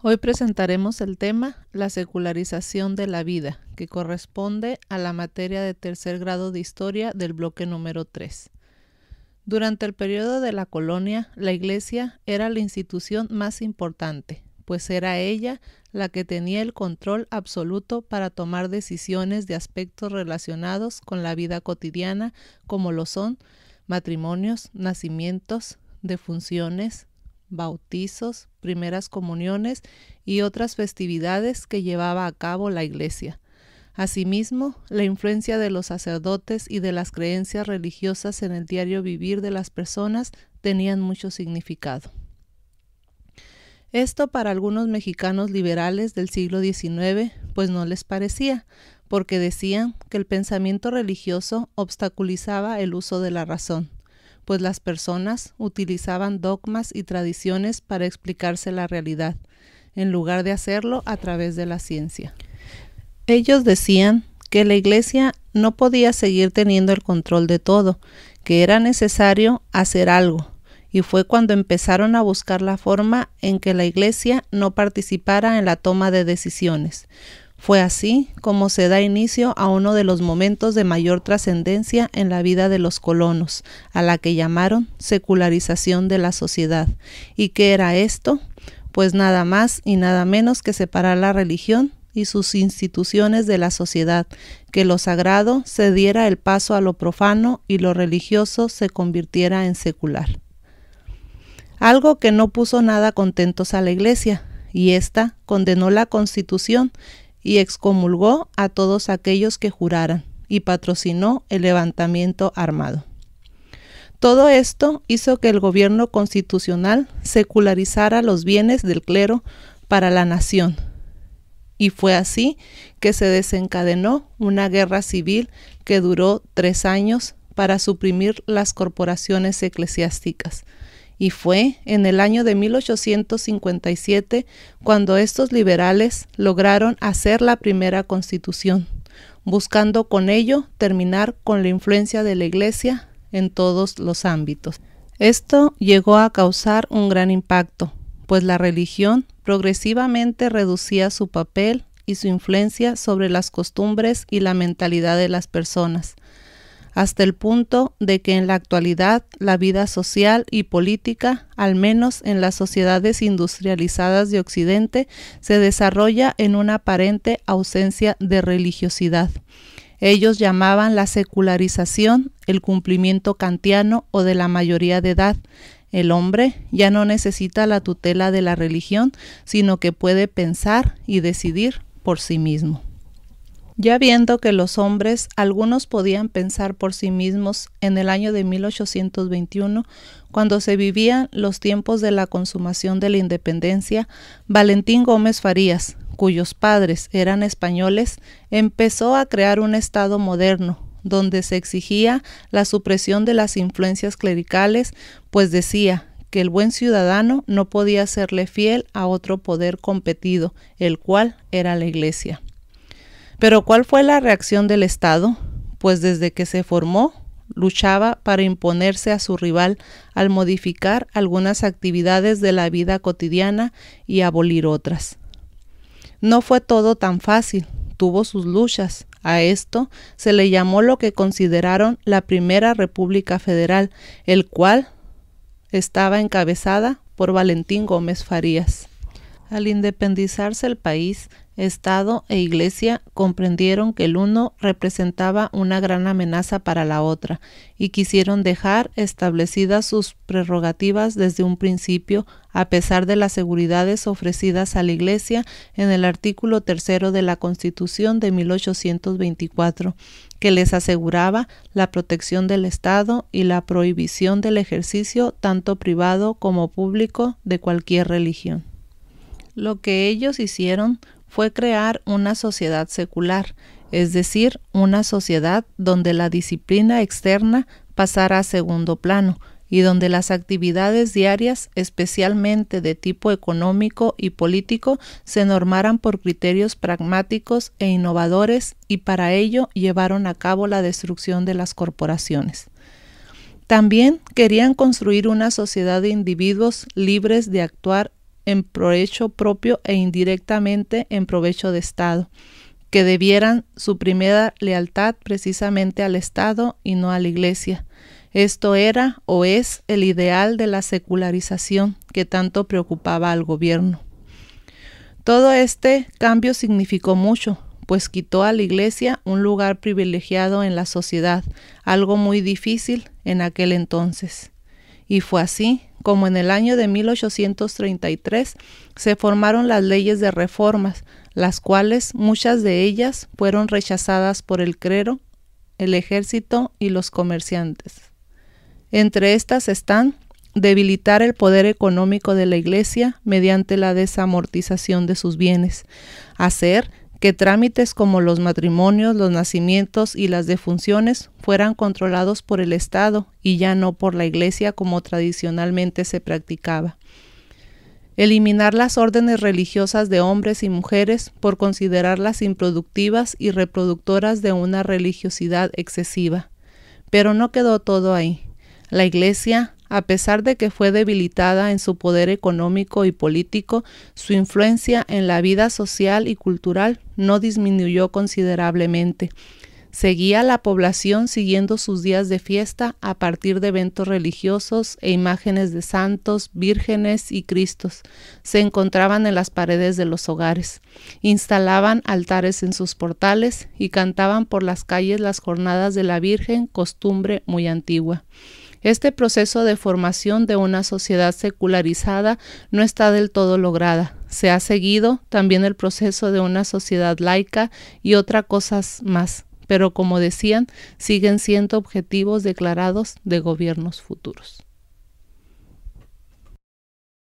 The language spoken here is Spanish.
Hoy presentaremos el tema La secularización de la vida, que corresponde a la materia de tercer grado de historia del bloque número 3. Durante el periodo de la colonia, la Iglesia era la institución más importante, pues era ella la que tenía el control absoluto para tomar decisiones de aspectos relacionados con la vida cotidiana, como lo son matrimonios, nacimientos, defunciones, bautizos, primeras comuniones y otras festividades que llevaba a cabo la Iglesia. Asimismo, la influencia de los sacerdotes y de las creencias religiosas en el diario vivir de las personas tenían mucho significado. Esto para algunos mexicanos liberales del siglo XIX pues no les parecía, porque decían que el pensamiento religioso obstaculizaba el uso de la razón, pues las personas utilizaban dogmas y tradiciones para explicarse la realidad, en lugar de hacerlo a través de la ciencia. Ellos decían que la Iglesia no podía seguir teniendo el control de todo, que era necesario hacer algo, y fue cuando empezaron a buscar la forma en que la Iglesia no participara en la toma de decisiones. Fue así como se da inicio a uno de los momentos de mayor trascendencia en la vida de los colonos, a la que llamaron secularización de la sociedad. ¿Y qué era esto? Pues nada más y nada menos que separar la religión y sus instituciones de la sociedad, que lo sagrado se diera el paso a lo profano y lo religioso se convirtiera en secular. Algo que no puso nada contentos a la Iglesia, y ésta condenó la Constitución y excomulgó a todos aquellos que juraran, y patrocinó el levantamiento armado. Todo esto hizo que el gobierno constitucional secularizara los bienes del clero para la nación, y fue así que se desencadenó una guerra civil que duró 3 años para suprimir las corporaciones eclesiásticas. Y fue en el año de 1857 cuando estos liberales lograron hacer la primera constitución, buscando con ello terminar con la influencia de la Iglesia en todos los ámbitos. Esto llegó a causar un gran impacto, pues la religión progresivamente reducía su papel y su influencia sobre las costumbres y la mentalidad de las personas, hasta el punto de que en la actualidad la vida social y política, al menos en las sociedades industrializadas de Occidente, se desarrolla en una aparente ausencia de religiosidad. Ellos llamaban la secularización el cumplimiento kantiano o de la mayoría de edad. El hombre ya no necesita la tutela de la religión, sino que puede pensar y decidir por sí mismo. Ya viendo que los hombres, algunos podían pensar por sí mismos en el año de 1821, cuando se vivían los tiempos de la consumación de la independencia, Valentín Gómez Farías, cuyos padres eran españoles, empezó a crear un Estado moderno, donde se exigía la supresión de las influencias clericales, pues decía que el buen ciudadano no podía serle fiel a otro poder competido, el cual era la Iglesia. Pero ¿cuál fue la reacción del Estado? Pues desde que se formó, luchaba para imponerse a su rival al modificar algunas actividades de la vida cotidiana y abolir otras. No fue todo tan fácil, tuvo sus luchas. A esto se le llamó lo que consideraron la Primera República Federal, el cual estaba encabezada por Valentín Gómez Farías. Al independizarse el país, Estado e Iglesia comprendieron que el uno representaba una gran amenaza para la otra y quisieron dejar establecidas sus prerrogativas desde un principio, a pesar de las seguridades ofrecidas a la Iglesia en el artículo 3 de la Constitución de 1824, que les aseguraba la protección del Estado y la prohibición del ejercicio tanto privado como público de cualquier religión. Lo que ellos hicieron fue crear una sociedad secular, es decir, una sociedad donde la disciplina externa pasara a segundo plano y donde las actividades diarias, especialmente de tipo económico y político, se normaran por criterios pragmáticos e innovadores, y para ello llevaron a cabo la destrucción de las corporaciones. También querían construir una sociedad de individuos libres de actuar en provecho propio e indirectamente en provecho de Estado, que debieran su primera lealtad precisamente al Estado y no a la Iglesia. Esto era o es el ideal de la secularización que tanto preocupaba al gobierno. Todo este cambio significó mucho, pues quitó a la Iglesia un lugar privilegiado en la sociedad, algo muy difícil en aquel entonces. Y fue así como en el año de 1833 se formaron las leyes de reformas, las cuales muchas de ellas fueron rechazadas por el clero, el ejército y los comerciantes. Entre estas están debilitar el poder económico de la Iglesia mediante la desamortización de sus bienes, hacer que trámites como los matrimonios, los nacimientos y las defunciones fueran controlados por el Estado y ya no por la Iglesia como tradicionalmente se practicaba. Eliminar las órdenes religiosas de hombres y mujeres por considerarlas improductivas y reproductoras de una religiosidad excesiva. Pero no quedó todo ahí. La Iglesia, a pesar de que fue debilitada en su poder económico y político, su influencia en la vida social y cultural no disminuyó considerablemente. Seguía la población siguiendo sus días de fiesta a partir de eventos religiosos e imágenes de santos, vírgenes y cristos. Se encontraban en las paredes de los hogares, instalaban altares en sus portales y cantaban por las calles las jornadas de la Virgen, costumbre muy antigua. Este proceso de formación de una sociedad secularizada no está del todo lograda. Se ha seguido también el proceso de una sociedad laica y otras cosas más, pero como decían, siguen siendo objetivos declarados de gobiernos futuros.